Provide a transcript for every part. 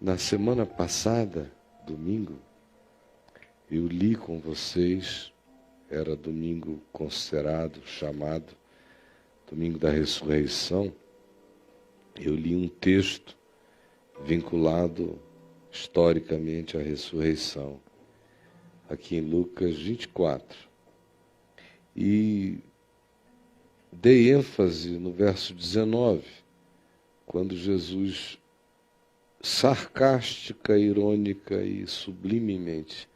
Na semana passada, domingo, eu li com vocês, era domingo considerado, chamado Domingo da Ressurreição, eu li um texto vinculado historicamente à ressurreição, aqui em Lucas 24. E dei ênfase no verso 19, quando Jesus, sarcástica, irônica e sublimemente,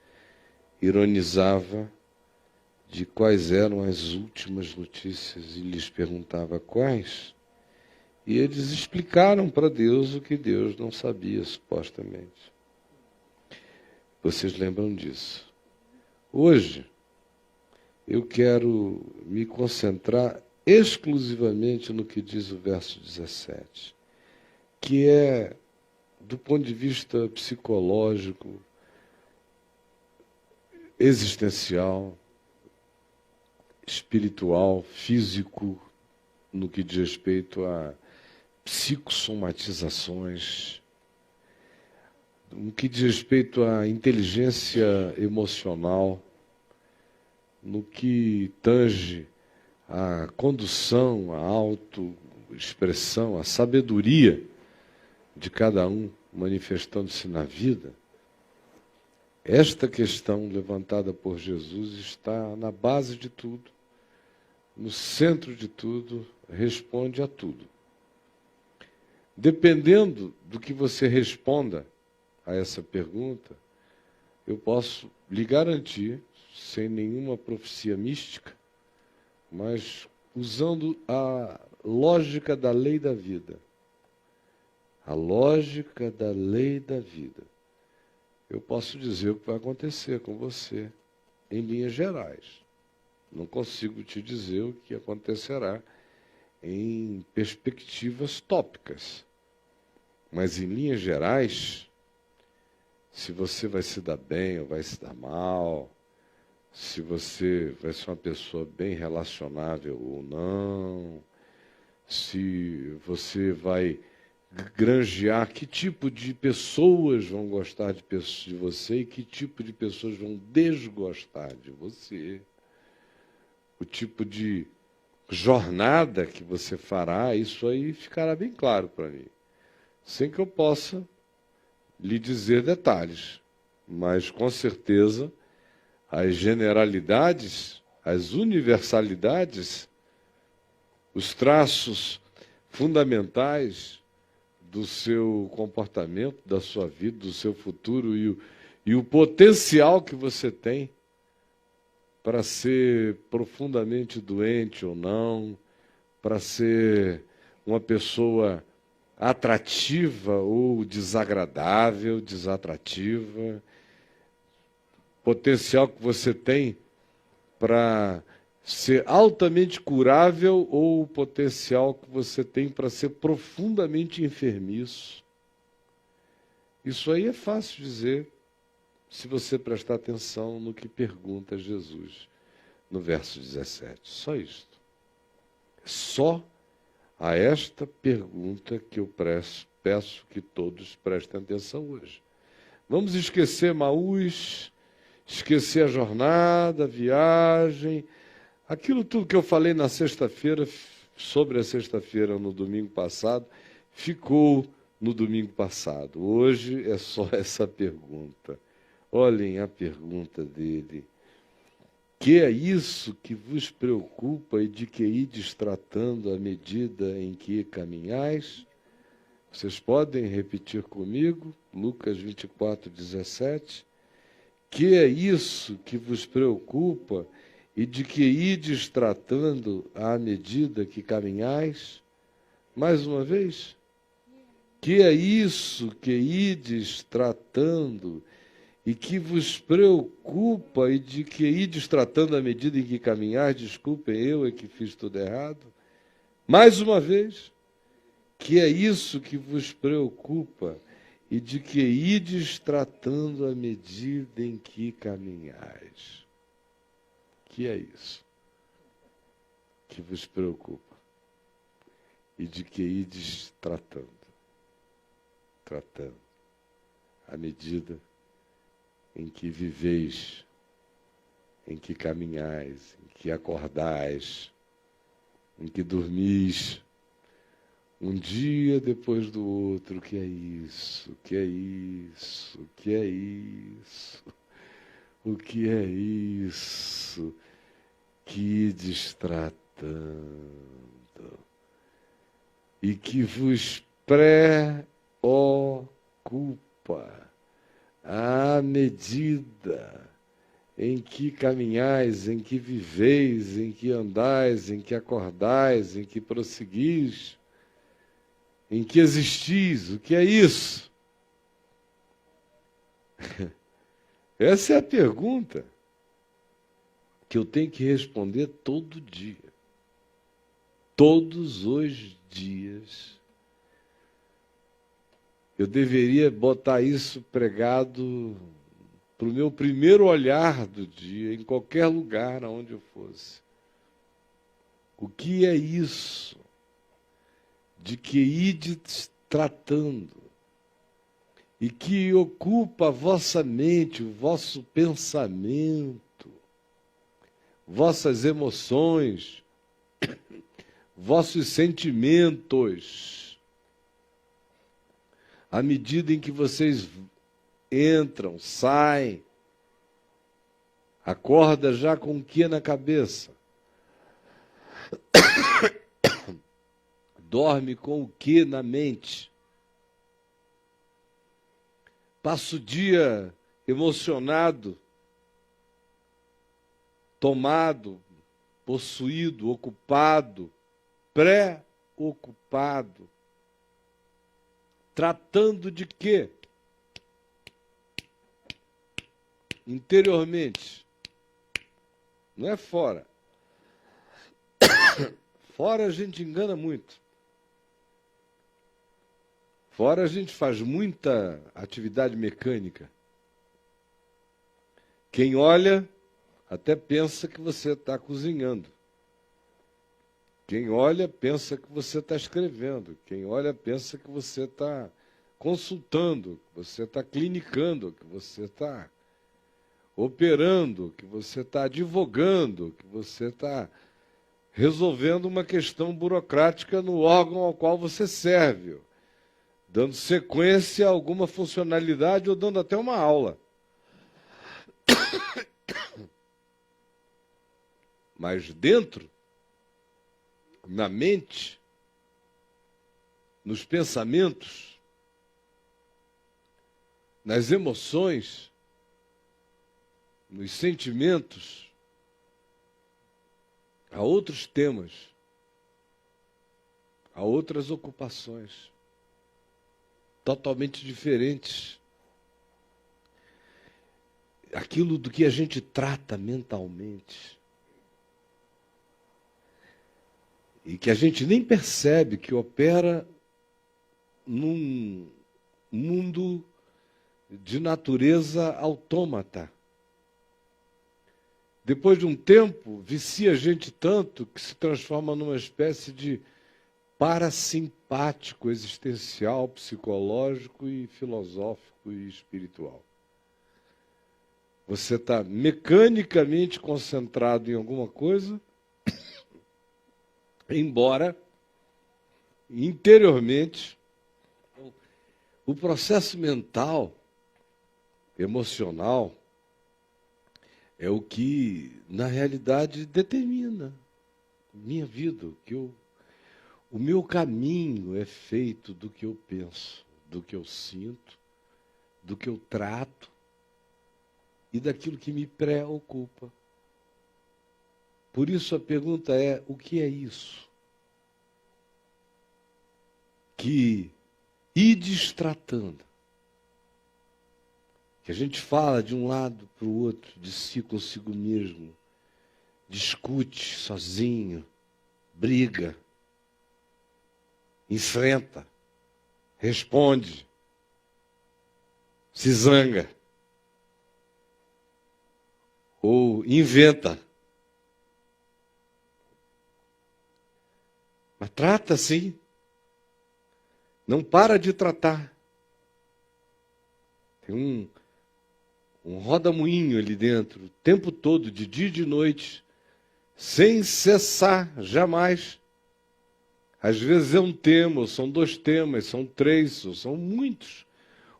ironizava de quais eram as últimas notícias e lhes perguntava quais. E eles explicaram para Deus o que Deus não sabia, supostamente. Vocês lembram disso? Hoje, eu quero me concentrar exclusivamente no que diz o verso 17, que é, do ponto de vista psicológico, existencial, espiritual, físico, no que diz respeito a psicossomatizações, no que diz respeito à inteligência emocional, no que tange a condução, a autoexpressão, a sabedoria de cada um manifestando-se na vida. Esta questão levantada por Jesus está na base de tudo, no centro de tudo, responde a tudo. Dependendo do que você responda a essa pergunta, eu posso lhe garantir, sem nenhuma profecia mística, mas usando a lógica da lei da vida, a lógica da lei da vida, eu posso dizer o que vai acontecer com você, em linhas gerais. Não consigo te dizer o que acontecerá em perspectivas tópicas. Mas, em linhas gerais, se você vai se dar bem ou vai se dar mal, se você vai ser uma pessoa bem relacionável ou não, se você vai granjear que tipo de pessoas vão gostar de você e que tipo de pessoas vão desgostar de você, o tipo de jornada que você fará, isso aí ficará bem claro para mim, sem que eu possa lhe dizer detalhes, mas com certeza as generalidades, as universalidades, os traços fundamentais do seu comportamento, da sua vida, do seu futuro e o potencial que você tem para ser profundamente doente ou não, para ser uma pessoa atrativa ou desagradável, desatrativa, potencial que você tem para ser altamente curável ou o potencial que você tem para ser profundamente enfermiço. Isso aí é fácil dizer se você prestar atenção no que pergunta Jesus no verso 17. Só isto. Só a esta pergunta que eu peço que todos prestem atenção hoje. Vamos esquecer Emaús, esquecer a jornada, a viagem, aquilo tudo que eu falei na sexta-feira, sobre a sexta-feira no domingo passado, ficou no domingo passado. Hoje é só essa pergunta. Olhem a pergunta dele. Que é isso que vos preocupa e de que ides tratando à medida em que caminhais? Vocês podem repetir comigo? Lucas 24, 17. Que é isso que vos preocupa e de que ides tratando à medida que caminhais? Mais uma vez. Que é isso que ides tratando e que vos preocupa e de que ides tratando à medida em que caminhais? Desculpem, eu é que fiz tudo errado. Mais uma vez. Que é isso que vos preocupa e de que ides tratando à medida em que caminhais? Que é isso que vos preocupa e de que ides tratando. à medida em que viveis, em que caminhais, em que acordais, em que dormis, um dia depois do outro. O que é isso? O que é isso? O que é isso? O que é isso? Que distratando, e que vos preocupa à medida em que caminhais, em que viveis, em que andais, em que acordais, em que prosseguis, em que existis. O que é isso? Essa é a pergunta que eu tenho que responder todo dia. Todos os dias. Eu deveria botar isso pregado para o meu primeiro olhar do dia, em qualquer lugar aonde eu fosse. O que é isso de que ides tratando e que ocupa a vossa mente, o vosso pensamento, vossas emoções, vossos sentimentos, à medida em que vocês entram, saem, acorda já com o que na cabeça? Dorme com o que na mente? Passa o dia emocionado, tomado, possuído, ocupado, preocupado, tratando de quê? Interiormente. Não é fora. Fora a gente engana muito. Fora a gente faz muita atividade mecânica. Quem olha até pensa que você está cozinhando. Quem olha pensa que você está escrevendo. Quem olha pensa que você está consultando, que você está clinicando, que você está operando, que você está advogando, que você está resolvendo uma questão burocrática no órgão ao qual você serve, dando sequência a alguma funcionalidade ou dando até uma aula. Mas dentro, na mente, nos pensamentos, nas emoções, nos sentimentos, há outros temas, há outras ocupações totalmente diferentes. Aquilo do que a gente trata mentalmente e que a gente nem percebe que opera num mundo de natureza autômata. Depois de um tempo, vicia a gente tanto que se transforma numa espécie de parasimpático existencial, psicológico e filosófico e espiritual. Você está mecanicamente concentrado em alguma coisa, embora interiormente o processo mental, emocional, é o que, na realidade, determina minha vida, o meu caminho é feito do que eu penso, do que eu sinto, do que eu trato e daquilo que me preocupa. Por isso a pergunta é: o que é isso? Que ides tratando. Que a gente fala de um lado para o outro, de si consigo mesmo, discute sozinho, briga, enfrenta, responde, se zanga, ou inventa. Mas trata sim. Não para de tratar. Tem um roda-moinho ali dentro, o tempo todo, de dia e de noite, sem cessar, jamais. Às vezes é um tema, ou são 2 temas, são 3, ou são muitos.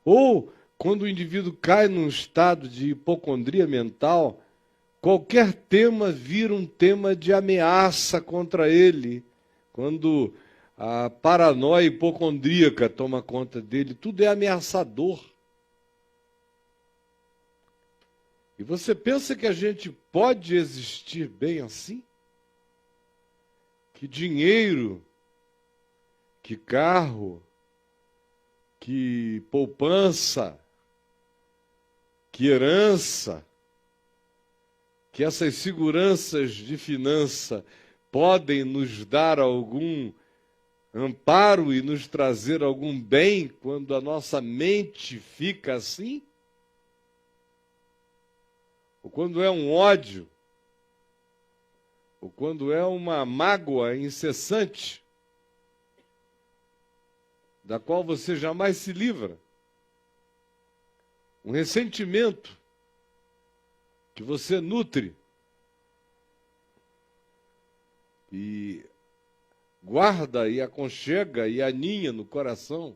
Ou, quando o indivíduo cai num estado de hipocondria mental, qualquer tema vira um tema de ameaça contra ele. Quando a paranoia hipocondríaca toma conta dele, tudo é ameaçador. E você pensa que a gente pode existir bem assim? Que dinheiro, que carro, que poupança, que herança, que essas seguranças de finança podem nos dar algum amparo e nos trazer algum bem quando a nossa mente fica assim? Ou quando é um ódio? Ou quando é uma mágoa incessante, da qual você jamais se livra? Um ressentimento que você nutre e guarda e aconchega e aninha no coração?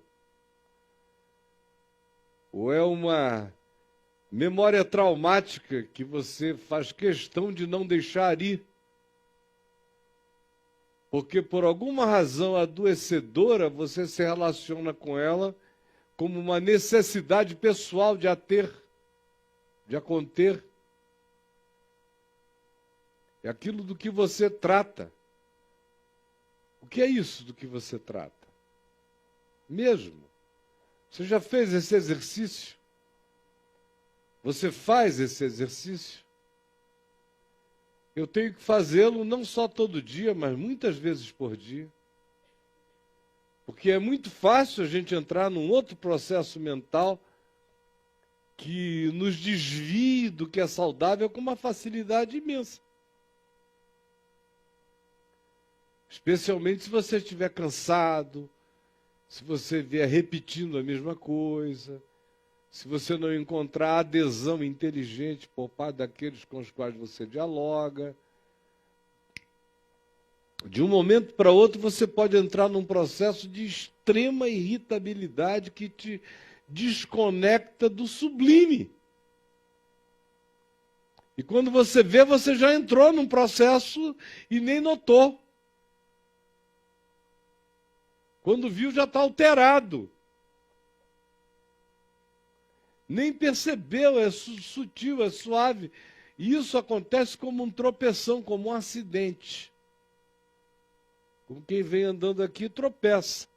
Ou é uma memória traumática que você faz questão de não deixar ir? Porque por alguma razão adoecedora você se relaciona com ela como uma necessidade pessoal de a ter, de a conter. É aquilo do que você trata. O que é isso do que você trata? Mesmo. Você já fez esse exercício? Você faz esse exercício? Eu tenho que fazê-lo não só todo dia, mas muitas vezes por dia. Porque é muito fácil a gente entrar num outro processo mental que nos desvie do que é saudável com uma facilidade imensa. Especialmente se você estiver cansado, se você vier repetindo a mesma coisa, se você não encontrar adesão inteligente por parte daqueles com os quais você dialoga. De um momento para outro você pode entrar num processo de extrema irritabilidade que te desconecta do sublime. E quando você vê, você já entrou num processo e nem notou. Quando viu, já está alterado. Nem percebeu, é sutil, é suave. E isso acontece como um tropeção, como um acidente. Como quem vem andando aqui tropeça.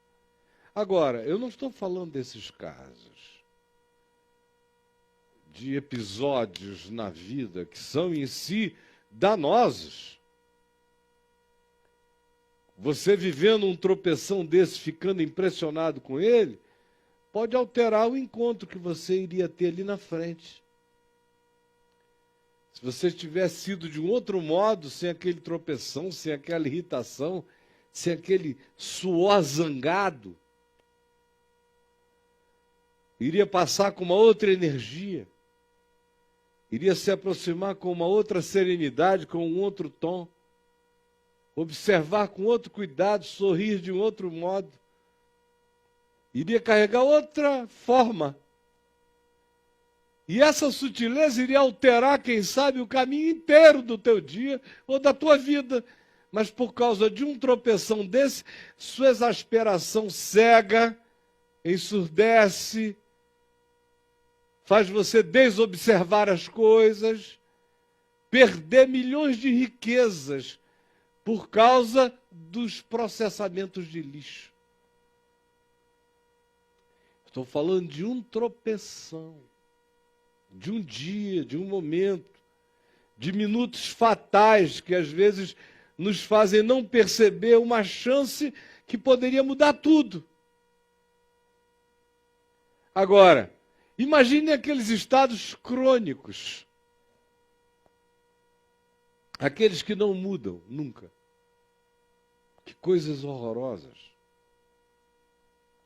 Agora, eu não estou falando desses casos, de episódios na vida que são em si danosos. Você vivendo um tropeção desse, ficando impressionado com ele, pode alterar o encontro que você iria ter ali na frente. Se você tivesse sido de um outro modo, sem aquele tropeção, sem aquela irritação, sem aquele suor zangado, iria passar com uma outra energia, iria se aproximar com uma outra serenidade, com um outro tom, observar com outro cuidado, sorrir de um outro modo, iria carregar outra forma. E essa sutileza iria alterar, quem sabe, o caminho inteiro do teu dia ou da tua vida. Mas por causa de um tropeção desse, sua exasperação cega, ensurdece, faz você desobservar as coisas, perder milhões de riquezas por causa dos processamentos de lixo. Estou falando de um tropeção, de um dia, de um momento, de minutos fatais que às vezes nos fazem não perceber uma chance que poderia mudar tudo. Agora, imagine aqueles estados crônicos, aqueles que não mudam nunca. Que coisas horrorosas.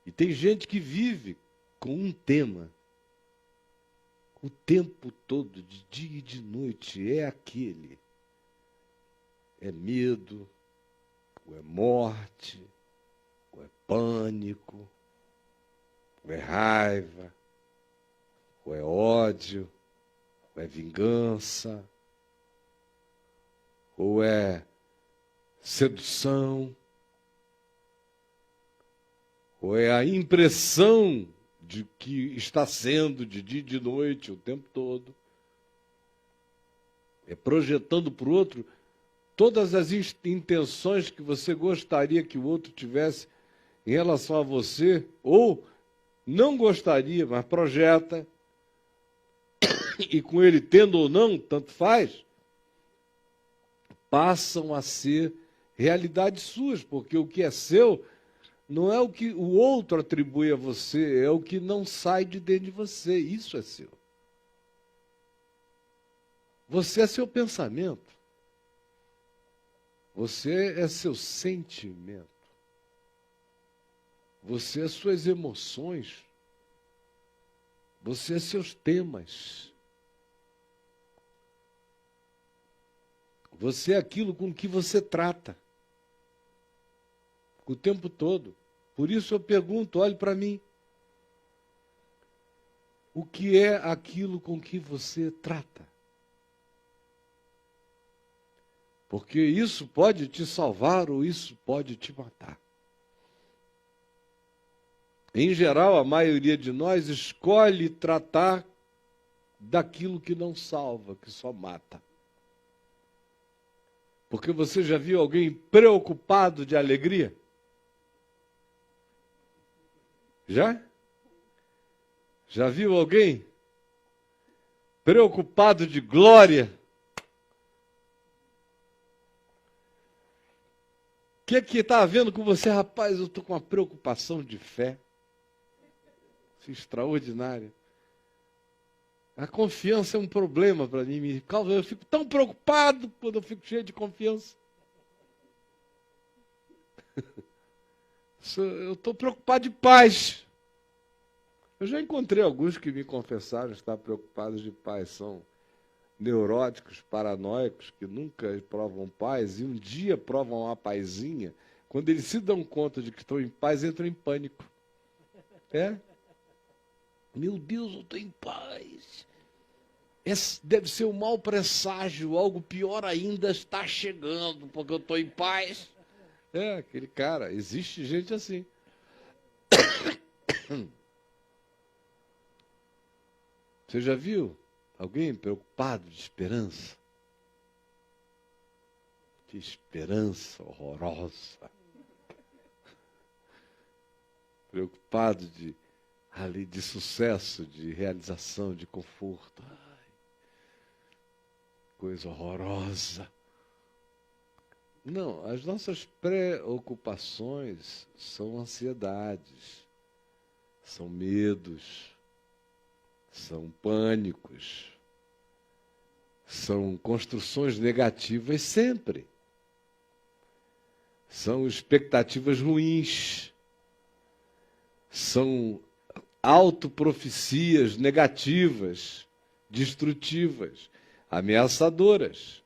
E tem gente que vive com um tema. o tempo todo, de dia e de noite, é aquele. É medo, ou é morte, ou é pânico, ou é raiva, ou é ódio, ou é vingança, ou é sedução, ou é a impressão de que está sendo de dia e de noite o tempo todo. É projetando para o outro todas as intenções que você gostaria que o outro tivesse em relação a você, ou não gostaria, mas projeta, e com ele tendo ou não, tanto faz, passam a ser realidades suas, porque o que é seu não é o que o outro atribui a você, é o que não sai de dentro de você. Isso é seu. Você é seu pensamento. Você é seu sentimento. Você é suas emoções. Você é seus temas. Você é aquilo com que você trata o tempo todo. Por isso eu pergunto, olhe para mim. O que é aquilo com que você trata? Porque isso pode te salvar ou isso pode te matar. Em geral, a maioria de nós escolhe tratar daquilo que não salva, que só mata. Porque você já viu alguém preocupado de alegria? Já? Já viu alguém preocupado de glória? O que está havendo com você? Rapaz, eu estou com uma preocupação de fé. Isso é extraordinária. A confiança é um problema para mim. Eu fico tão preocupado quando eu fico cheio de confiança. Eu estou preocupado de paz. Eu já encontrei alguns que me confessaram estar preocupados de paz. São neuróticos, paranoicos, que nunca provam paz e um dia provam uma pazinha. Quando eles se dão conta de que estão em paz, entram em pânico. É? Meu Deus, eu estou em paz. Esse deve ser um mau presságio, algo pior ainda está chegando, porque eu estou em paz. É, aquele cara, existe gente assim. Você já viu alguém preocupado de esperança? Que esperança horrorosa. Preocupado de sucesso, de realização, de conforto. Ai, coisa horrorosa. Não, as nossas preocupações são ansiedades, são medos, são pânicos, são construções negativas sempre. São expectativas ruins, são autoprofecias negativas, destrutivas, ameaçadoras.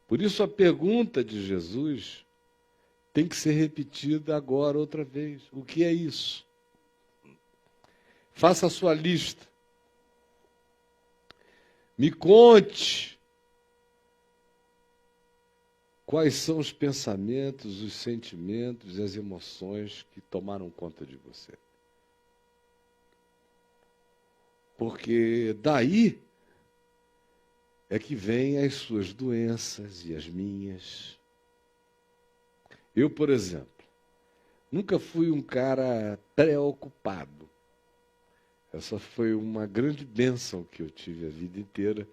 Por isso a pergunta de Jesus tem que ser repetida agora outra vez. O que é isso? Faça a sua lista. Me conte quais são os pensamentos, os sentimentos e as emoções que tomaram conta de você. Porque daí é que vêm as suas doenças e as minhas. Eu, por exemplo, nunca fui um cara preocupado. Essa foi uma grande bênção que eu tive a vida inteira,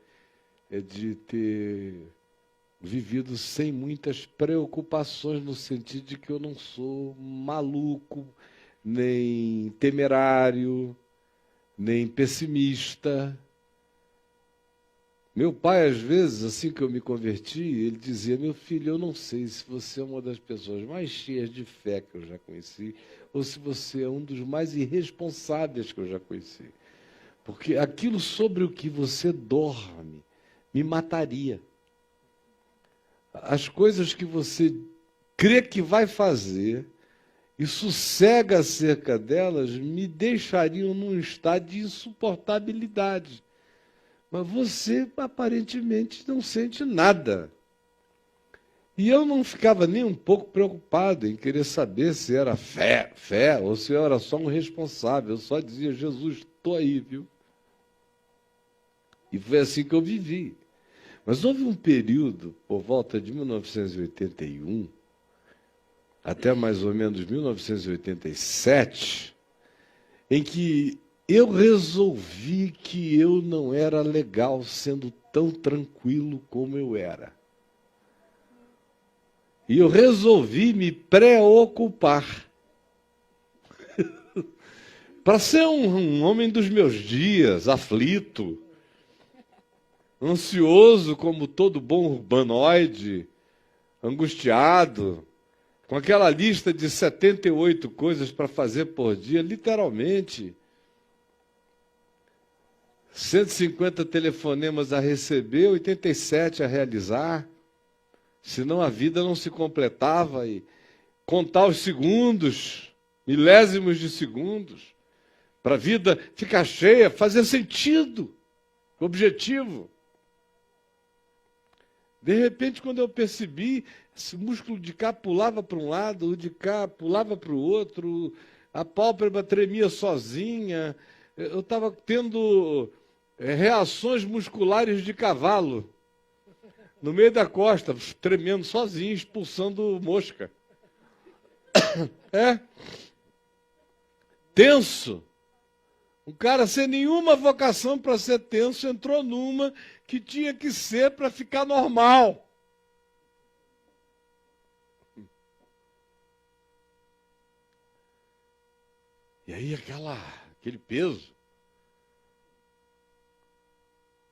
é de ter vivido sem muitas preocupações, no sentido de que eu não sou maluco, nem temerário, nem pessimista. Meu pai, às vezes, assim que eu me converti, ele dizia: meu filho, eu não sei se você é uma das pessoas mais cheias de fé que eu já conheci, ou se você é um dos mais irresponsáveis que eu já conheci. Porque aquilo sobre o que você dorme me mataria. As coisas que você crê que vai fazer e sossega acerca delas me deixariam num estado de insuportabilidade. Mas você aparentemente não sente nada. E eu não ficava nem um pouco preocupado em querer saber se era fé, ou se eu era só um responsável. Eu só dizia, Jesus, estou aí, viu? E foi assim que eu vivi. Mas houve um período, por volta de 1981, até mais ou menos 1987, em que eu resolvi que eu não era legal sendo tão tranquilo como eu era. E eu resolvi me preocupar. Para ser um homem dos meus dias, aflito, ansioso como todo bom urbanoide, angustiado, com aquela lista de 78 coisas para fazer por dia, literalmente. 150 telefonemas a receber, 87 a realizar. Senão a vida não se completava. E contar os segundos, milésimos de segundos, para a vida ficar cheia, fazer sentido, objetivo. De repente, quando eu percebi, esse músculo de cá pulava para um lado, o de cá pulava para o outro, a pálpebra tremia sozinha, eu estava tendo reações musculares de cavalo, no meio da costa, tremendo sozinho, expulsando mosca. Tenso. Um cara sem nenhuma vocação para ser tenso entrou numa que tinha que ser para ficar normal. E aí aquele peso.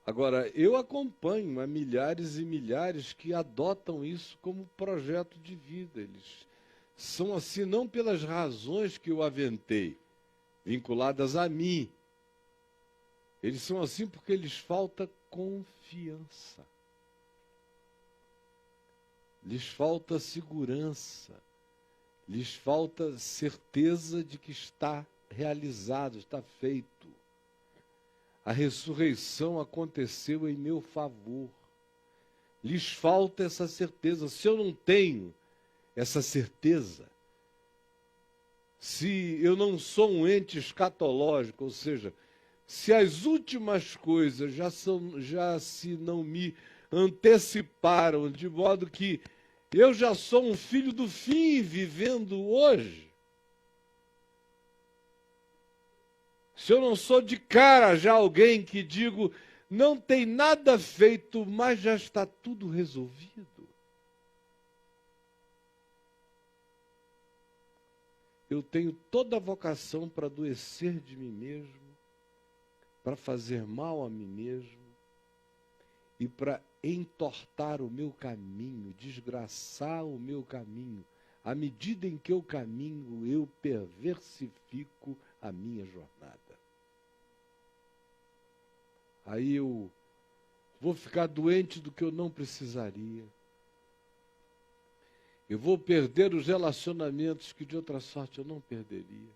Agora, eu acompanho a milhares e milhares que adotam isso como projeto de vida. Eles são assim não pelas razões que eu aventei, vinculadas a mim. Eles são assim porque lhes falta confiança. Lhes falta segurança. Lhes falta certeza de que está realizado, está feito. A ressurreição aconteceu em meu favor. Lhes falta essa certeza. Se eu não tenho essa certeza, se eu não sou um ente escatológico, ou seja, se as últimas coisas já se não me anteciparam, de modo que eu já sou um filho do fim vivendo hoje, se eu não sou de cara já alguém que digo, não tem nada feito, mas já está tudo resolvido. Eu tenho toda a vocação para adoecer de mim mesmo, para fazer mal a mim mesmo e para entortar o meu caminho, desgraçar o meu caminho. À medida em que eu caminho, eu perversifico a minha jornada. Aí eu vou ficar doente do que eu não precisaria. Eu vou perder os relacionamentos que de outra sorte eu não perderia.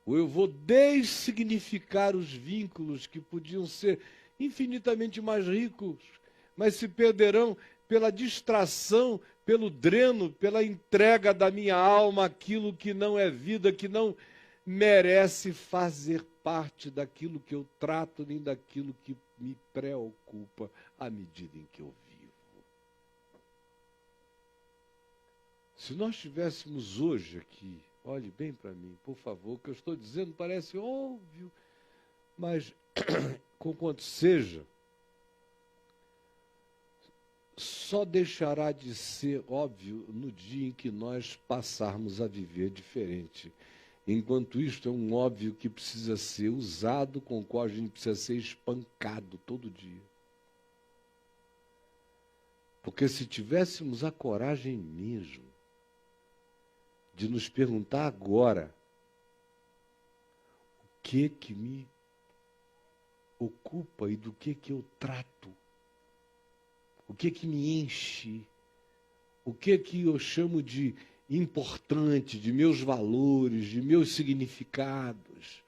Ou eu vou dessignificar os vínculos que podiam ser infinitamente mais ricos, mas se perderão pela distração, pelo dreno, pela entrega da minha alma àquilo que não é vida, que não merece fazer parte daquilo que eu trato, nem daquilo que me preocupa à medida em que eu vivo. Se nós estivéssemos hoje aqui, olhe bem para mim, por favor, o que eu estou dizendo parece óbvio, mas, conquanto seja, só deixará de ser óbvio no dia em que nós passarmos a viver diferente. Enquanto isto é um óbvio que precisa ser usado, com o qual a gente precisa ser espancado todo dia. Porque se tivéssemos a coragem mesmo de nos perguntar agora o que me ocupa e do que eu trato. O que me enche. O que eu chamo de importante, de meus valores, de meus significados,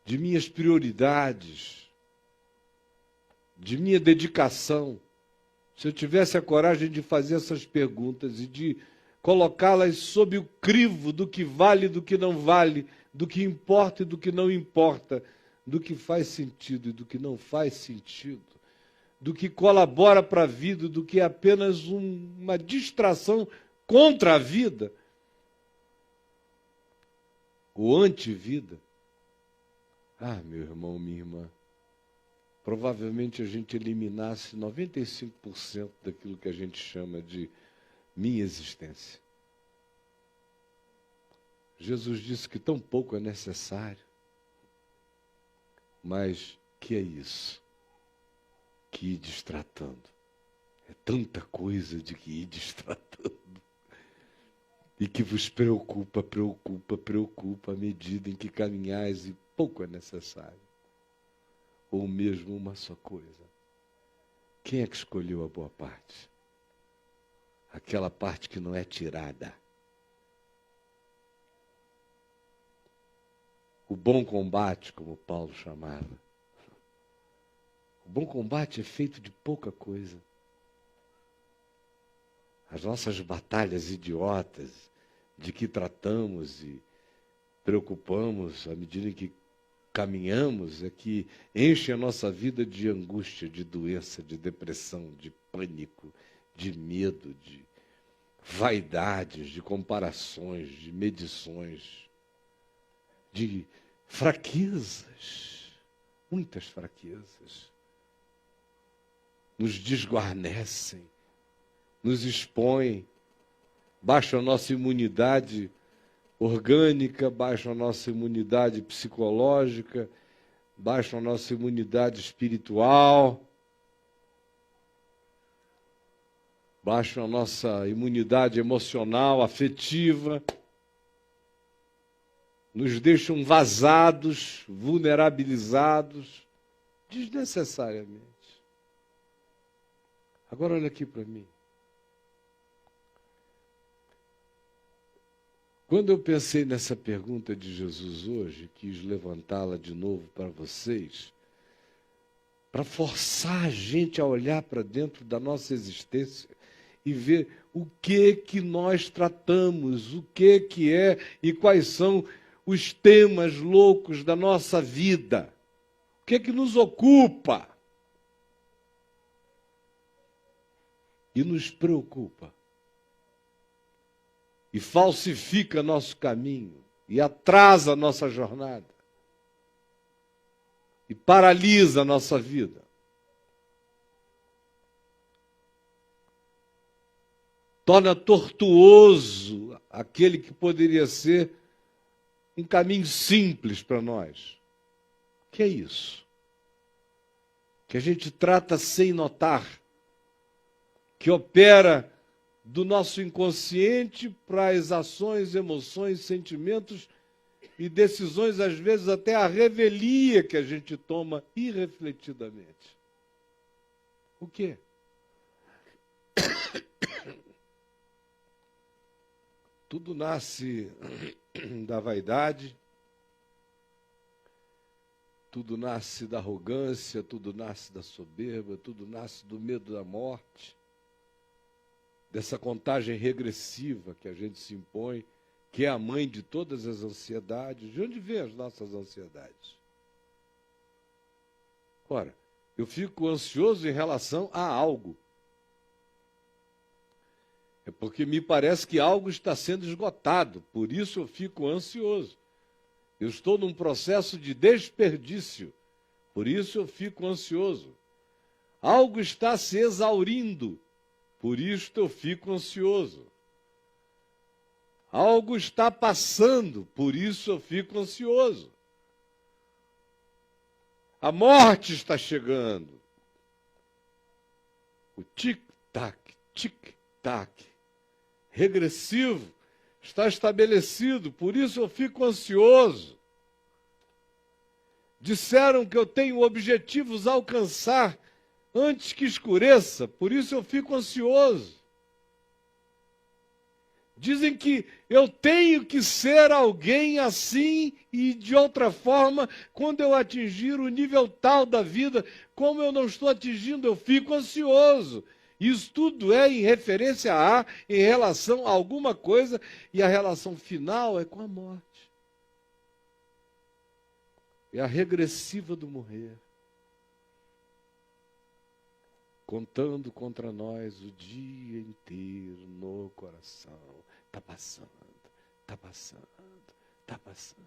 de minhas prioridades, de minha dedicação. Se eu tivesse a coragem de fazer essas perguntas e de colocá-las sob o crivo do que vale e do que não vale, do que importa e do que não importa, do que faz sentido e do que não faz sentido, do que colabora para a vida, do que é apenas uma distração contra a vida, ou anti-vida. Ah, meu irmão, minha irmã, provavelmente a gente eliminasse 95% daquilo que a gente chama de minha existência. Jesus disse que tão pouco é necessário, mas que é isso? Que ir destratando. É tanta coisa de que ir destratando. E que vos preocupa à medida em que caminhais e pouco é necessário. Ou mesmo uma só coisa. Quem é que escolheu a boa parte? Aquela parte que não é tirada. O bom combate, como Paulo chamava. O bom combate é feito de pouca coisa. As nossas batalhas idiotas, de que tratamos e preocupamos à medida em que caminhamos, é que enchem a nossa vida de angústia, de doença, de depressão, de pânico, de medo, de vaidades, de comparações, de medições, de fraquezas, muitas fraquezas. Nos desguarnecem, nos expõem, baixam a nossa imunidade orgânica, baixam a nossa imunidade psicológica, baixam a nossa imunidade espiritual, baixam a nossa imunidade emocional, afetiva, nos deixam vazados, vulnerabilizados, desnecessariamente. Agora olha aqui para mim. Quando eu pensei nessa pergunta de Jesus hoje, quis levantá-la de novo para vocês, para forçar a gente a olhar para dentro da nossa existência e ver o que nós tratamos, o que é e quais são os temas loucos da nossa vida. O que nos ocupa e nos preocupa. E falsifica nosso caminho, e atrasa a nossa jornada, e paralisa a nossa vida. Torna tortuoso aquele que poderia ser um caminho simples para nós. O que é isso? Que a gente trata sem notar, que opera do nosso inconsciente para as ações, emoções, sentimentos e decisões, às vezes até a revelia que a gente toma irrefletidamente. O quê? Tudo nasce da vaidade, tudo nasce da arrogância, tudo nasce da soberba, tudo nasce do medo da morte, dessa contagem regressiva que a gente se impõe, que é a mãe de todas as ansiedades. De onde vêm as nossas ansiedades? Ora, eu fico ansioso em relação a algo. É porque me parece que algo está sendo esgotado, por isso eu fico ansioso. Eu estou num processo de desperdício, por isso eu fico ansioso. Algo está se exaurindo, por isto eu fico ansioso. Algo está passando, por isso eu fico ansioso. A morte está chegando. O tic-tac, tic-tac, regressivo, está estabelecido, por isso eu fico ansioso. Disseram que eu tenho objetivos a alcançar antes que escureça, por isso eu fico ansioso. Dizem que eu tenho que ser alguém assim e de outra forma quando eu atingir o nível tal da vida. Como eu não estou atingindo, eu fico ansioso. Isso tudo é em referência a, em relação a alguma coisa, e a relação final é com a morte. É a regressiva do morrer. Contando contra nós o dia inteiro no coração. Está passando, está passando, está passando.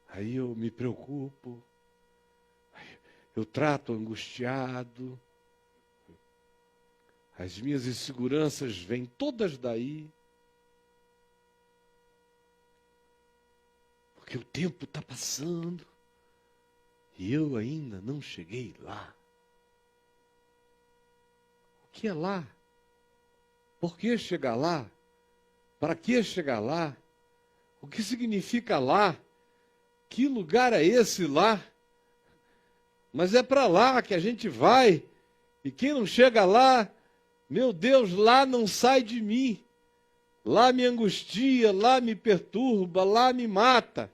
Aí eu me preocupo, eu trato angustiado, as minhas inseguranças vêm todas daí, porque o tempo está passando e eu ainda não cheguei lá. O que é lá? Por que chegar lá? Para que chegar lá? O que significa lá? Que lugar é esse lá? Mas é para lá que a gente vai. E quem não chega lá, meu Deus, lá não sai de mim. Lá me angustia, lá me perturba, lá me mata.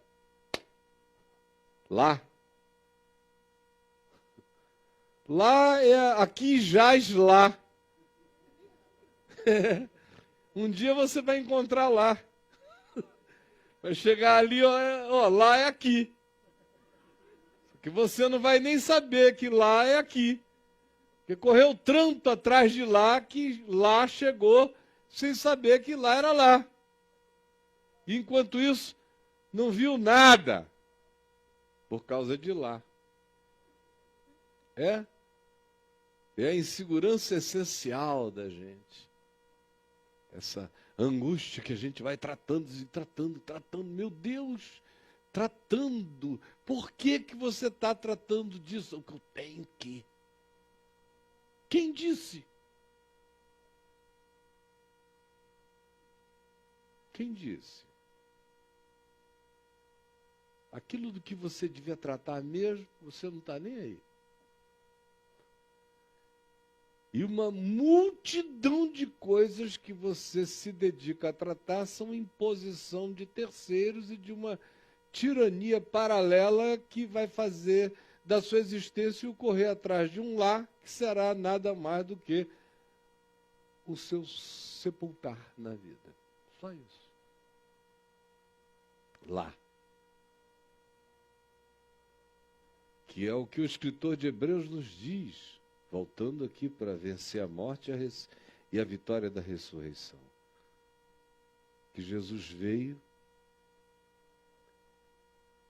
Lá. Lá é aqui jaz lá. Um dia você vai encontrar lá. Vai chegar ali, ó, lá é aqui. Que você não vai nem saber que lá é aqui. Porque correu tanto atrás de lá que lá chegou sem saber que lá era lá. E enquanto isso, não viu nada por causa de lá. É a insegurança essencial da gente. Essa angústia que a gente vai tratando, meu Deus, tratando. Por que você está tratando disso? O que eu tenho que. Quem disse? Quem disse? Aquilo do que você devia tratar mesmo, você não está nem aí. E uma multidão de coisas que você se dedica a tratar são imposição de terceiros e de uma tirania paralela que vai fazer da sua existência o correr atrás de um lá, que será nada mais do que o seu sepultar na vida. Só isso. Lá. Que é o que o escritor de Hebreus nos diz, voltando aqui para vencer a morte e a vitória da ressurreição. Que Jesus veio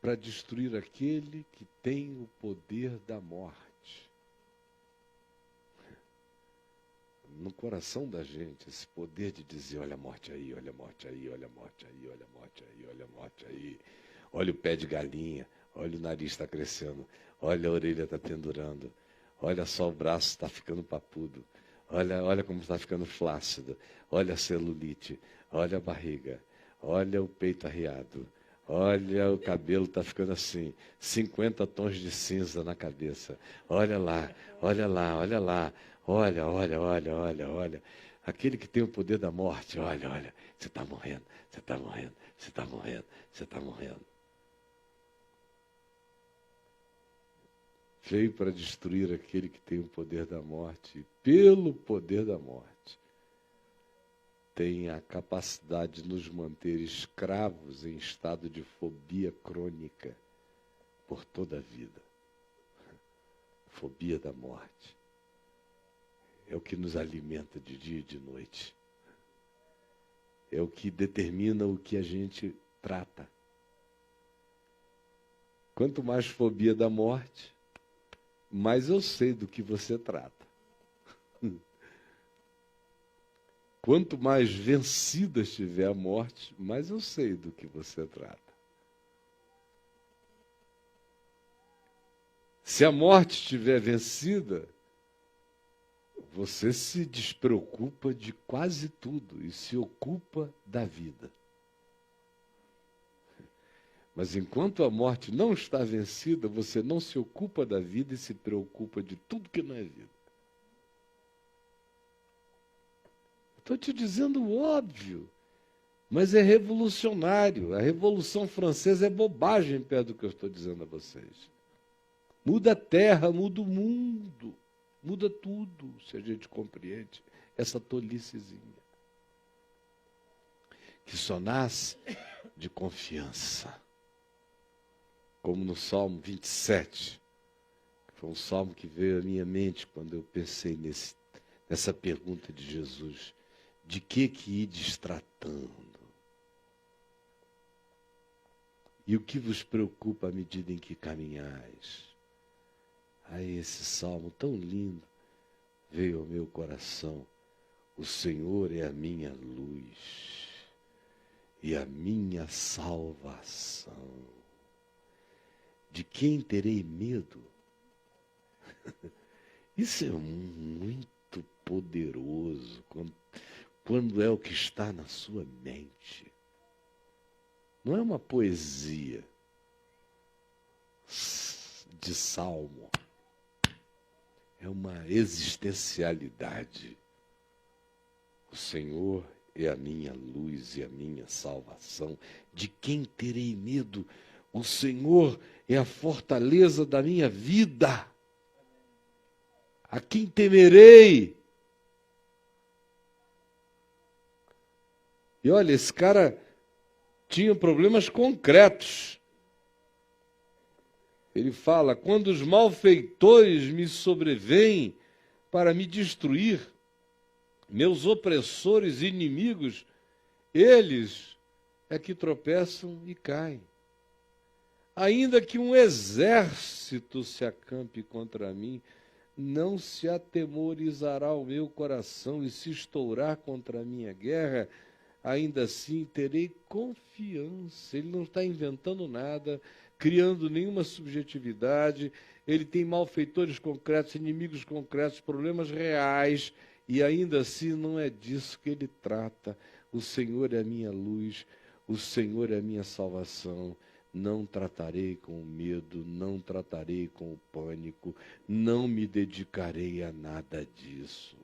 para destruir aquele que tem o poder da morte. No coração da gente, esse poder de dizer, olha a morte aí, olha a morte aí, olha a morte aí, olha a morte aí, olha a morte aí. Olha o pé de galinha, olha o nariz está crescendo, olha a orelha está pendurando. Olha só, o braço está ficando papudo. Olha como está ficando flácido. Olha a celulite. Olha a barriga. Olha o peito arriado. Olha o cabelo está ficando assim. 50 tons de cinza na cabeça. Olha lá, olha lá, olha lá. Olha, olha, olha, olha, olha. Aquele que tem o poder da morte. Olha, olha. Você está morrendo, você está morrendo, você está morrendo, você está morrendo. Veio para destruir aquele que tem o poder da morte, e pelo poder da morte, tem a capacidade de nos manter escravos em estado de fobia crônica por toda a vida. Fobia da morte. É o que nos alimenta de dia e de noite. É o que determina o que a gente trata. Quanto mais fobia da morte, mais eu sei do que você trata. Quanto mais vencida estiver a morte, mais eu sei do que você trata. Se a morte estiver vencida, você se despreocupa de quase tudo e se ocupa da vida. Mas enquanto a morte não está vencida, você não se ocupa da vida e se preocupa de tudo que não é vida. Estou te dizendo o óbvio, mas é revolucionário. A Revolução Francesa é bobagem perto do que eu estou dizendo a vocês. Muda a terra, muda o mundo, muda tudo, se a gente compreende essa tolicezinha, que só nasce de confiança. Como no Salmo 27, que foi um salmo que veio à minha mente quando eu pensei nessa pergunta de Jesus. De que ides tratando? E o que vos preocupa à medida em que caminhais? Aí esse salmo tão lindo veio ao meu coração. O Senhor é a minha luz e a minha salvação. De quem terei medo? Isso é muito poderoso quando é o que está na sua mente. Não é uma poesia de salmo. É uma existencialidade. O Senhor é a minha luz e a minha salvação. De quem terei medo? O Senhor é a fortaleza da minha vida. A quem temerei? E olha, esse cara tinha problemas concretos. Ele fala, quando os malfeitores me sobrevêm para me destruir, meus opressores e inimigos, eles é que tropeçam e caem. Ainda que um exército se acampe contra mim, não se atemorizará o meu coração, e se estourar contra a minha guerra, ainda assim terei confiança. Ele não está inventando nada, criando nenhuma subjetividade. Ele tem malfeitores concretos, inimigos concretos, problemas reais, e ainda assim não é disso que ele trata. O Senhor é a minha luz, o Senhor é a minha salvação. Não tratarei com o medo, não tratarei com o pânico, não me dedicarei a nada disso.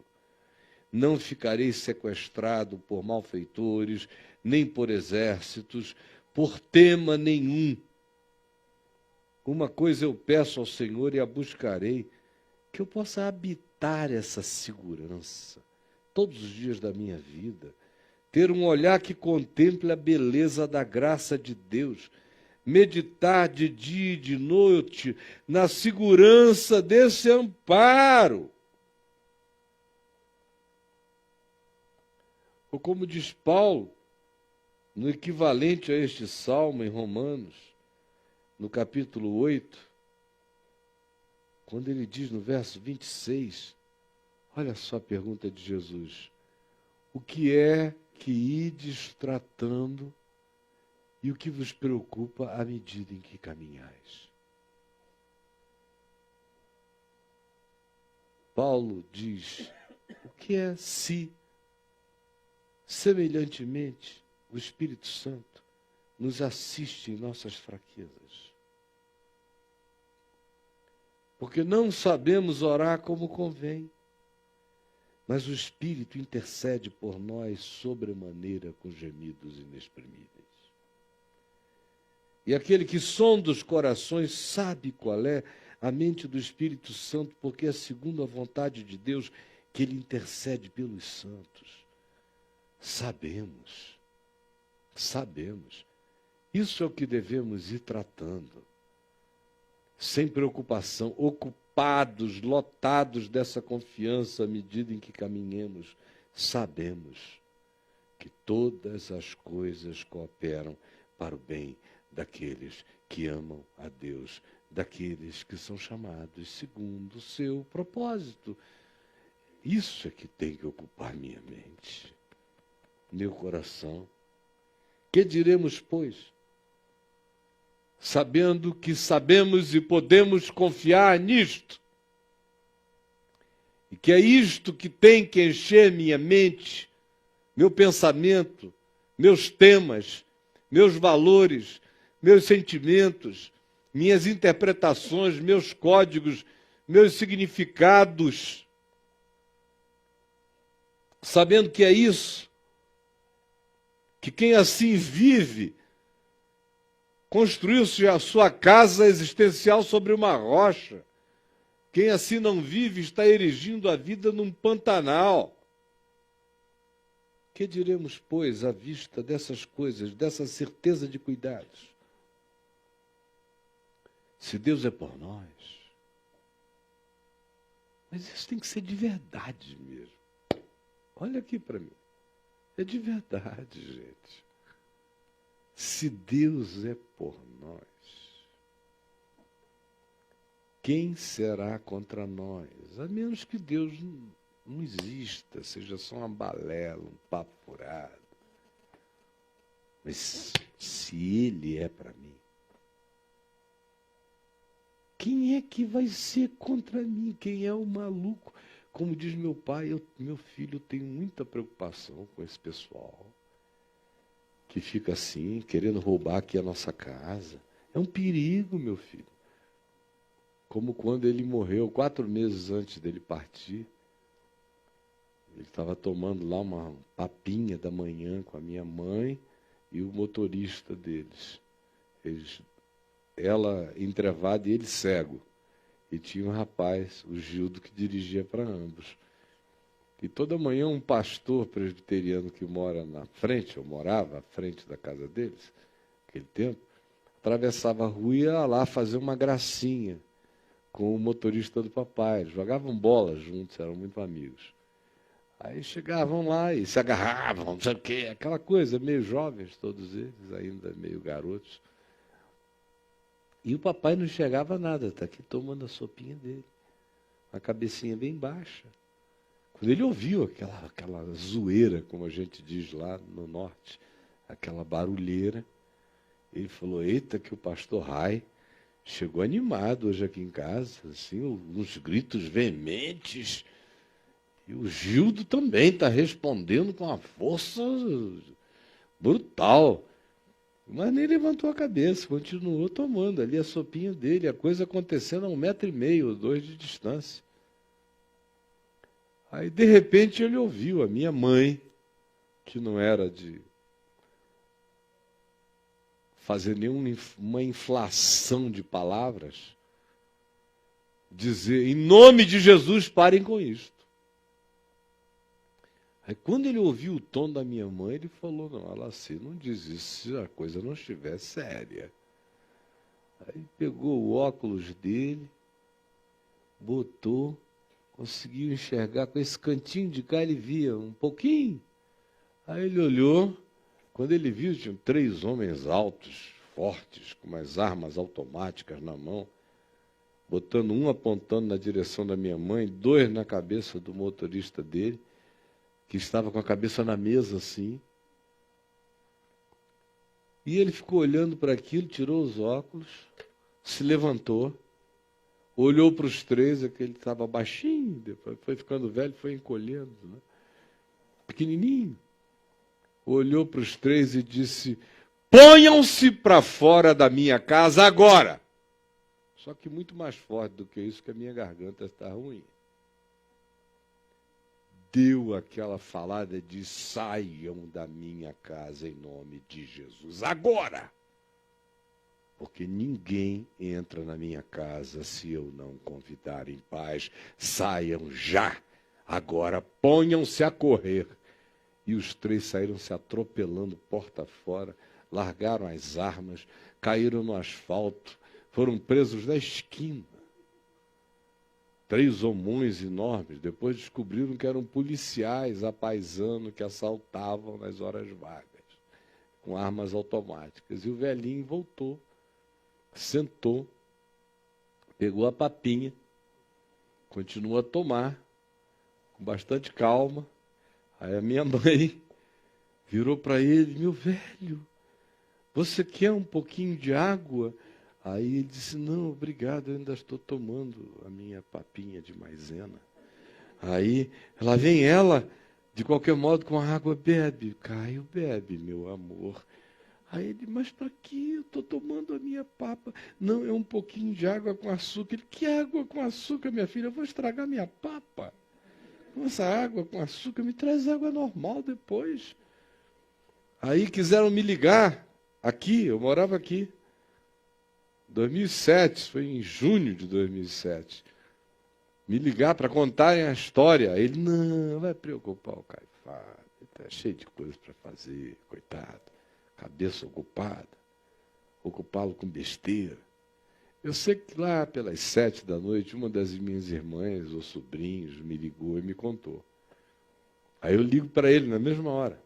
Não ficarei sequestrado por malfeitores, nem por exércitos, por tema nenhum. Uma coisa eu peço ao Senhor e a buscarei, que eu possa habitar essa segurança todos os dias da minha vida, ter um olhar que contemple a beleza da graça de Deus, meditar de dia e de noite na segurança desse amparo. Ou como diz Paulo, no equivalente a este salmo em Romanos, no capítulo 8, quando ele diz no verso 26, olha só a pergunta de Jesus: o que é que ides tratando e o que vos preocupa à medida em que caminhais? Paulo diz, o que é se? Semelhantemente, o Espírito Santo nos assiste em nossas fraquezas. Porque não sabemos orar como convém, mas o Espírito intercede por nós sobremaneira com gemidos inexprimíveis. E aquele que sonda os corações sabe qual é a mente do Espírito Santo, porque é segundo a vontade de Deus que ele intercede pelos santos. Sabemos. Isso é o que devemos ir tratando. Sem preocupação, ocupados, lotados dessa confiança à medida em que caminhemos, sabemos que todas as coisas cooperam para o bem daqueles que amam a Deus, daqueles que são chamados segundo o seu propósito. Isso é que tem que ocupar minha mente, meu coração. Que diremos, pois? Sabendo que sabemos e podemos confiar nisto, e que é isto que tem que encher minha mente, meu pensamento, meus temas, meus valores, meus sentimentos, minhas interpretações, meus códigos, meus significados, sabendo que é isso, que quem assim vive construiu-se a sua casa existencial sobre uma rocha. Quem assim não vive está erigindo a vida num Pantanal. Que diremos, pois, à vista dessas coisas, dessa certeza de cuidados? Se Deus é por nós. Mas isso tem que ser de verdade mesmo. Olha aqui para mim. É de verdade, gente. Se Deus é por nós, quem será contra nós? A menos que Deus não exista, seja só uma balela, um papo furado. Mas se Ele é para mim, quem é que vai ser contra mim? Quem é o maluco? Como diz meu pai, meu filho, eu tenho muita preocupação com esse pessoal que fica assim, querendo roubar aqui a nossa casa. É um perigo, meu filho. Como quando ele morreu, 4 meses antes dele partir, ele estava tomando lá uma papinha da manhã com a minha mãe e o motorista deles. Ela entrevada e ele cego. E tinha um rapaz, o Gildo, que dirigia para ambos. E toda manhã um pastor presbiteriano que mora na frente, ou morava à frente da casa deles, naquele tempo, atravessava a rua e ia lá fazer uma gracinha com o motorista do papai. Eles jogavam bola juntos, eram muito amigos. Aí chegavam lá e se agarravam, não sei o quê, aquela coisa, meio jovens todos eles, ainda meio garotos. E o papai não enxergava nada, está aqui tomando a sopinha dele, uma cabecinha bem baixa. Quando ele ouviu aquela zoeira, como a gente diz lá no norte, aquela barulheira, ele falou, eita, que o pastor Rai chegou animado hoje aqui em casa, assim, uns gritos veementes. E o Gildo também está respondendo com uma força brutal. Mas nem levantou a cabeça, continuou tomando ali a sopinha dele, a coisa acontecendo a 1,5 m ou 2 de distância. Aí, de repente, ele ouviu a minha mãe, que não era de fazer nenhuma inflação de palavras, dizer, em nome de Jesus, parem com isto. Aí, quando ele ouviu o tom da minha mãe, ele falou, não, Alacir, não diz isso se a coisa não estiver séria. Aí pegou o óculos dele, botou, conseguiu enxergar, com esse cantinho de cá ele via um pouquinho. Aí ele olhou, quando ele viu, tinham 3 homens altos, fortes, com umas armas automáticas na mão, botando um apontando na direção da minha mãe, 2 na cabeça do motorista dele, que estava com a cabeça na mesa assim. E ele ficou olhando para aquilo, tirou os óculos, se levantou, olhou para os 3, aquele estava baixinho, depois foi ficando velho, foi encolhendo, né? Pequenininho. Olhou para os 3 e disse, ponham-se para fora da minha casa agora. Só que muito mais forte do que isso, que a minha garganta está ruim. Deu aquela falada de saiam da minha casa em nome de Jesus, agora! Porque ninguém entra na minha casa se eu não convidar em paz. Saiam já, agora ponham-se a correr. E os 3 saíram se atropelando porta fora, largaram as armas, caíram no asfalto, foram presos na esquina. 3 homões enormes, depois descobriram que eram policiais à paisano que assaltavam nas horas vagas, com armas automáticas. E o velhinho voltou, sentou, pegou a papinha, continuou a tomar, com bastante calma. Aí a minha mãe virou para ele, meu velho, você quer um pouquinho de água? Aí ele disse, não, obrigado, eu ainda estou tomando a minha papinha de maisena. Aí, lá vem ela, de qualquer modo, com a água, bebe. Caio, bebe, meu amor. Aí ele, mas para que? Eu estou tomando a minha papa. Não, é um pouquinho de água com açúcar. Ele, que água com açúcar, minha filha? Eu vou estragar minha papa. Essa água com açúcar, me traz água normal depois. Aí quiseram me ligar aqui, eu morava aqui. 2007, foi em junho de 2007. Me ligar para contarem a história. Ele, não, vai preocupar o Caifás. Ele está cheio de coisas para fazer, coitado. Cabeça ocupada. Ocupá-lo com besteira. Eu sei que lá pelas 7 da noite, uma das minhas irmãs ou sobrinhos me ligou e me contou. Aí eu ligo para ele na mesma hora.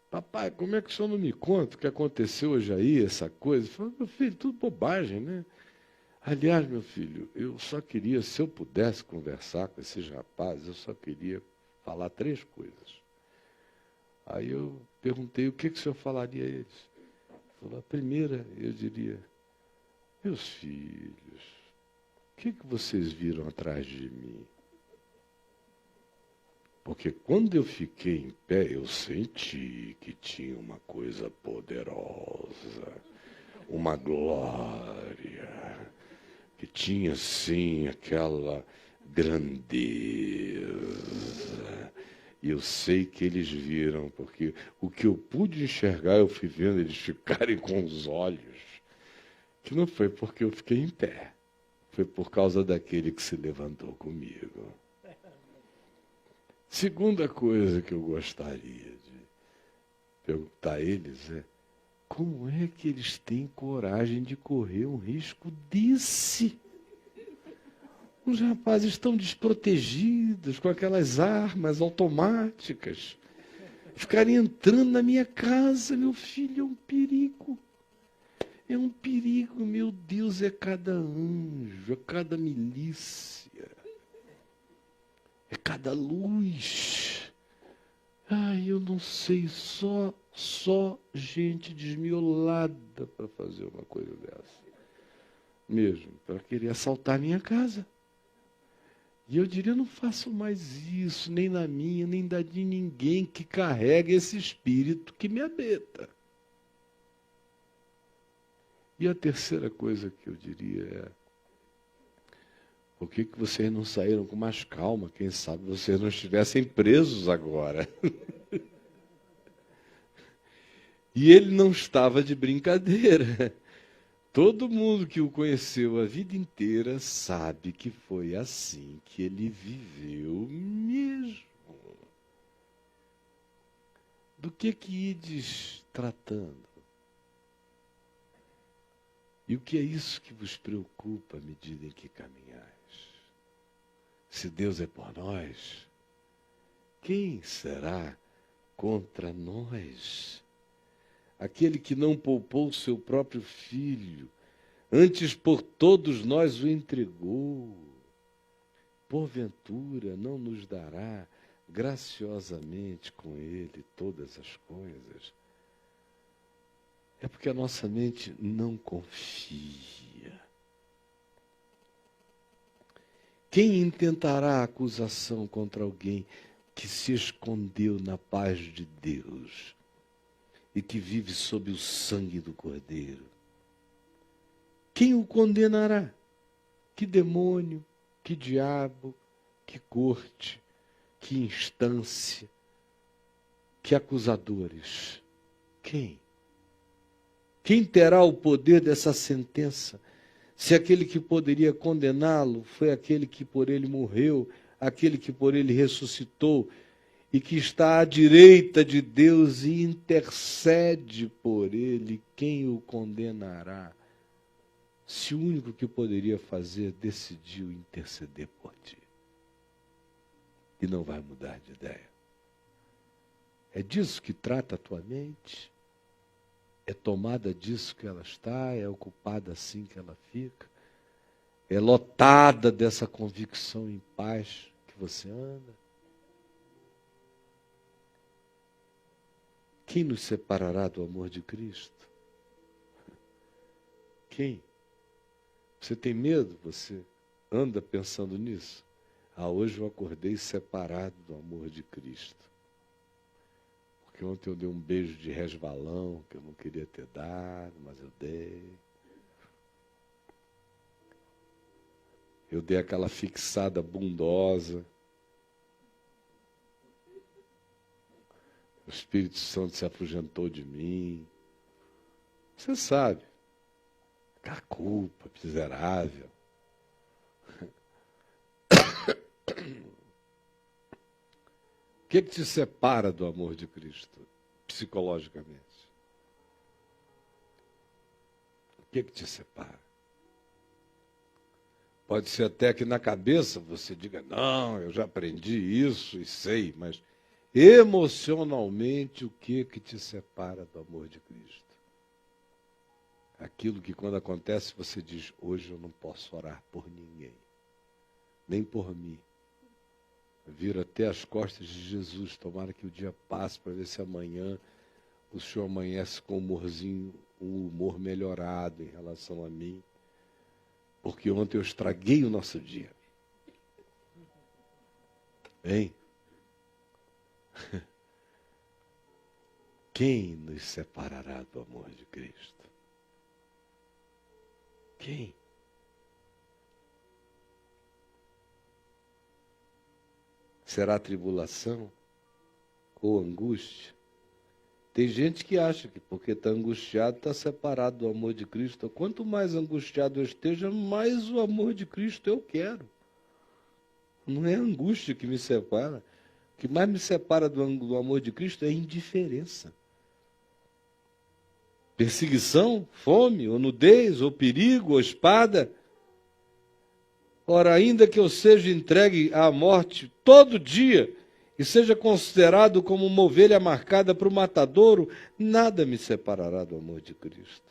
Papai, como é que o senhor não me conta o que aconteceu hoje aí, essa coisa? Eu falei, meu filho, tudo bobagem, né? Aliás, meu filho, eu só queria, se eu pudesse conversar com esses rapazes, eu só queria falar 3 coisas. Aí eu perguntei, o que o senhor falaria a eles? Ele falou, a primeira, eu diria, meus filhos, o que vocês viram atrás de mim? Porque quando eu fiquei em pé, eu senti que tinha uma coisa poderosa, uma glória, que tinha, sim, aquela grandeza. E eu sei que eles viram, porque o que eu pude enxergar, eu fui vendo eles ficarem com os olhos, que não foi porque eu fiquei em pé, foi por causa daquele que se levantou comigo. Segunda coisa que eu gostaria de perguntar a eles é como é que eles têm coragem de correr um risco desse? Os rapazes estão desprotegidos com aquelas armas automáticas. Ficarem entrando na minha casa, meu filho, é um perigo. É um perigo, meu Deus, é cada anjo, é cada milícia. É cada luz. Ai, eu não sei, só gente desmiolada para fazer uma coisa dessa. Mesmo, para querer assaltar minha casa. E eu diria, não faço mais isso, nem na minha, nem da de ninguém que carrega esse espírito que me habita. E a terceira coisa que eu diria é, por que vocês não saíram com mais calma? Quem sabe vocês não estivessem presos agora. E ele não estava de brincadeira. Todo mundo que o conheceu a vida inteira sabe que foi assim que ele viveu mesmo. Do que ides tratando? E o que é isso que vos preocupa à medida em que caminhais? Se Deus é por nós, quem será contra nós? Aquele que não poupou o seu próprio filho, antes por todos nós o entregou, porventura não nos dará graciosamente com ele todas as coisas? É porque a nossa mente não confia. Quem intentará acusação contra alguém que se escondeu na paz de Deus e que vive sob o sangue do Cordeiro? Quem o condenará? Que demônio, que diabo, que corte, que instância, que acusadores? Quem? Quem terá o poder dessa sentença? Se aquele que poderia condená-lo foi aquele que por ele morreu, aquele que por ele ressuscitou e que está à direita de Deus e intercede por ele, quem o condenará? Se o único que poderia fazer decidiu interceder por ti. E não vai mudar de ideia. É disso que trata a tua mente? É tomada disso que ela está? É ocupada assim que ela fica? É lotada dessa convicção em paz que você anda? Quem nos separará do amor de Cristo? Quem? Você tem medo? Você anda pensando nisso? Ah, hoje eu acordei separado do amor de Cristo. Porque ontem eu dei um beijo de resvalão, que eu não queria ter dado, mas eu dei. Eu dei aquela fixada bundosa. O Espírito Santo se afugentou de mim. Você sabe. A culpa miserável. O que te separa do amor de Cristo, psicologicamente? O que te separa? Pode ser até que na cabeça você diga, não, eu já aprendi isso e sei, mas emocionalmente o que te separa do amor de Cristo? Aquilo que quando acontece você diz, hoje eu não posso orar por ninguém, nem por mim. Viro até as costas de Jesus, tomara que o dia passe para ver se amanhã o Senhor amanhece com um humor melhorado em relação a mim, porque ontem eu estraguei o nosso dia. Hein? Quem nos separará do amor de Cristo? Quem? Será tribulação ou angústia? Tem gente que acha que porque está angustiado, está separado do amor de Cristo. Quanto mais angustiado eu esteja, mais o amor de Cristo eu quero. Não é a angústia que me separa. O que mais me separa do amor de Cristo é a indiferença. Perseguição, fome, ou nudez, ou perigo, ou espada. Ora, ainda que eu seja entregue à morte todo dia e seja considerado como uma ovelha marcada para o matadouro, nada me separará do amor de Cristo.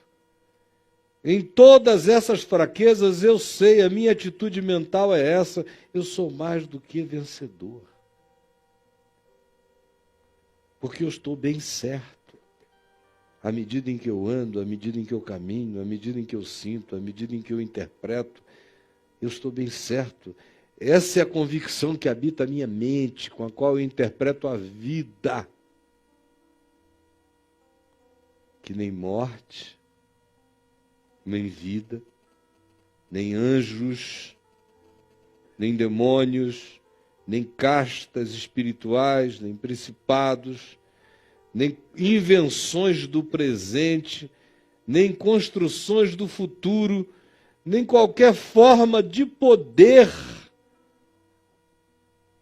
Em todas essas fraquezas eu sei, a minha atitude mental é essa, eu sou mais do que vencedor. Porque eu estou bem certo. À medida em que eu ando, à medida em que eu caminho, à medida em que eu sinto, à medida em que eu interpreto, eu estou bem certo. Essa é a convicção que habita a minha mente, com a qual eu interpreto a vida. Que nem morte, nem vida, nem anjos, nem demônios, nem castas espirituais, nem principados, nem invenções do presente, nem construções do futuro, nem qualquer forma de poder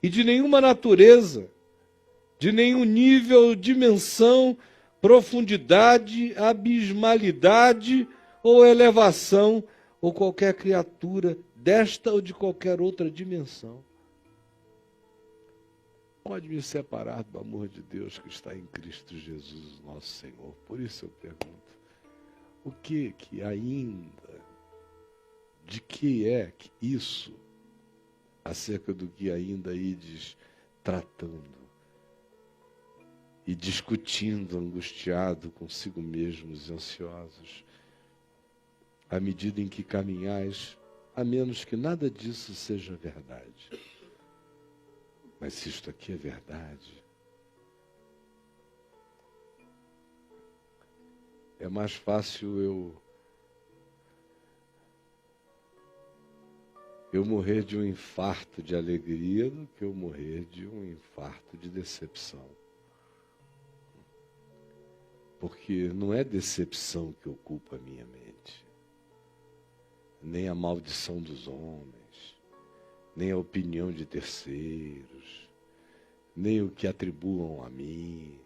e de nenhuma natureza, de nenhum nível, dimensão, profundidade, abismalidade ou elevação, ou qualquer criatura desta ou de qualquer outra dimensão pode me separar do amor de Deus que está em Cristo Jesus, nosso Senhor. Por isso eu pergunto, o que ainda, de que é isso, acerca do que ainda ides tratando e discutindo, angustiado consigo mesmos, ansiosos, à medida em que caminhais, a menos que nada disso seja verdade. Mas se isto aqui é verdade, é mais fácil eu morrer de um infarto de alegria do que eu morrer de um infarto de decepção. Porque não é decepção que ocupa a minha mente, nem a maldição dos homens, nem a opinião de terceiros, nem o que atribuam a mim,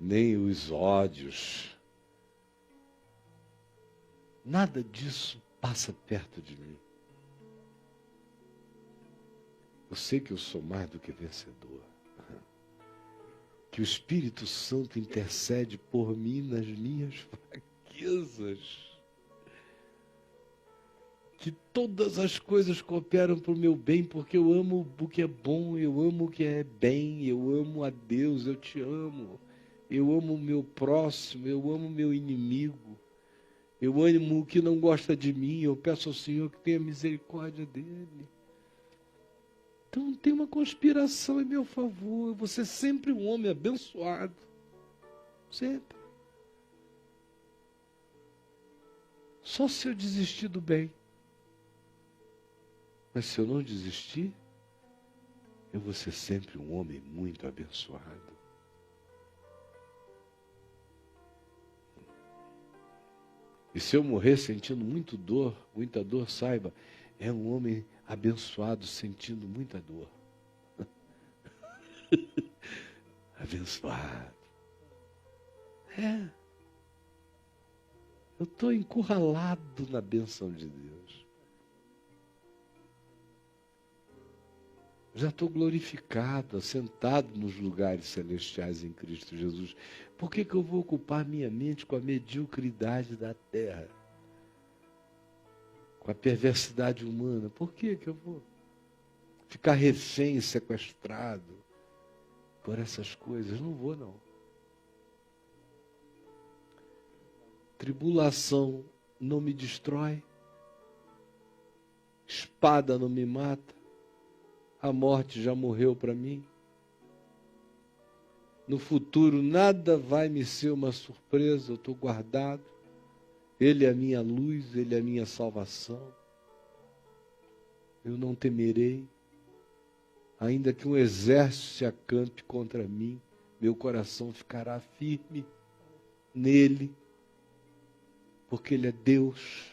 nem os ódios. Nada disso passa perto de mim. Eu sei que eu sou mais do que vencedor. Que o Espírito Santo intercede por mim nas minhas fraquezas. Que todas as coisas cooperam para o meu bem, porque eu amo o que é bom, eu amo o que é bem, eu amo a Deus, eu te amo. Eu amo o meu próximo, eu amo o meu inimigo. Eu amo o que não gosta de mim, eu peço ao Senhor que tenha misericórdia dele. Então tem uma conspiração em meu favor. Eu vou ser sempre um homem abençoado. Sempre. Só se eu desistir do bem. Mas se eu não desistir, eu vou ser sempre um homem muito abençoado. E se eu morrer sentindo muita dor, saiba, é um homem abençoado sentindo muita dor. Abençoado. É. Eu estou encurralado na bênção de Deus. Já estou glorificado, assentado nos lugares celestiais em Cristo Jesus. Por que eu vou ocupar minha mente com a mediocridade da terra? Com a perversidade humana? Por que eu vou ficar refém, sequestrado por essas coisas? Não vou, não. Tribulação não me destrói. Espada não me mata. A morte já morreu para mim. No futuro nada vai me ser uma surpresa, eu estou guardado. Ele é a minha luz, Ele é a minha salvação. Eu não temerei. Ainda que um exército se acampe contra mim, meu coração ficará firme nele, porque Ele é Deus.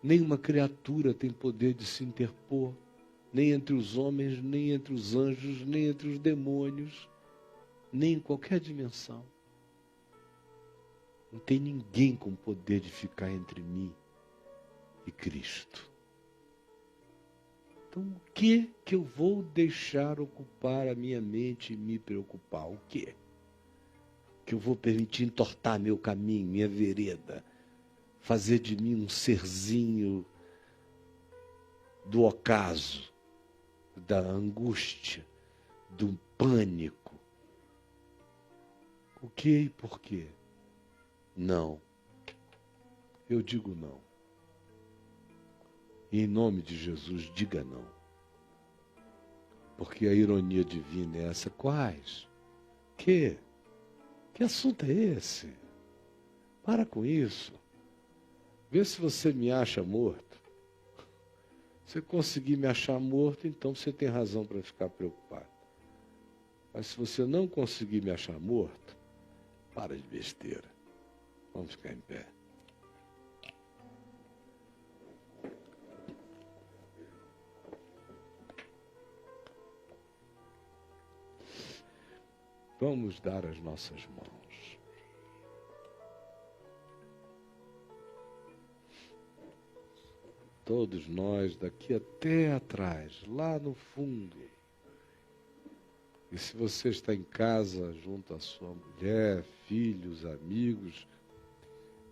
Nenhuma criatura tem poder de se interpor, nem entre os homens, nem entre os anjos, nem entre os demônios, nem em qualquer dimensão. Não tem ninguém com poder de ficar entre mim e Cristo. Então, o que eu vou deixar ocupar a minha mente e me preocupar? O quê? Que eu vou permitir entortar meu caminho, minha vereda, fazer de mim um serzinho do ocaso, da angústia, do pânico. O que e por quê? Não. Eu digo não. E em nome de Jesus, diga não. Porque a ironia divina é essa. Quais? Que assunto é esse? Para com isso. Vê se você me acha morto. Se conseguir me achar morto, então você tem razão para ficar preocupado. Mas se você não conseguir me achar morto, para de besteira. Vamos ficar em pé. Vamos dar as nossas mãos. Todos nós, daqui até atrás, lá no fundo. E se você está em casa, junto à sua mulher, filhos, amigos,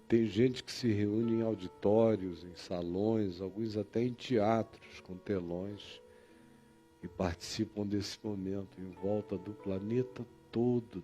tem gente que se reúne em auditórios, em salões, alguns até em teatros com telões, e participam desse momento em volta do planeta todo,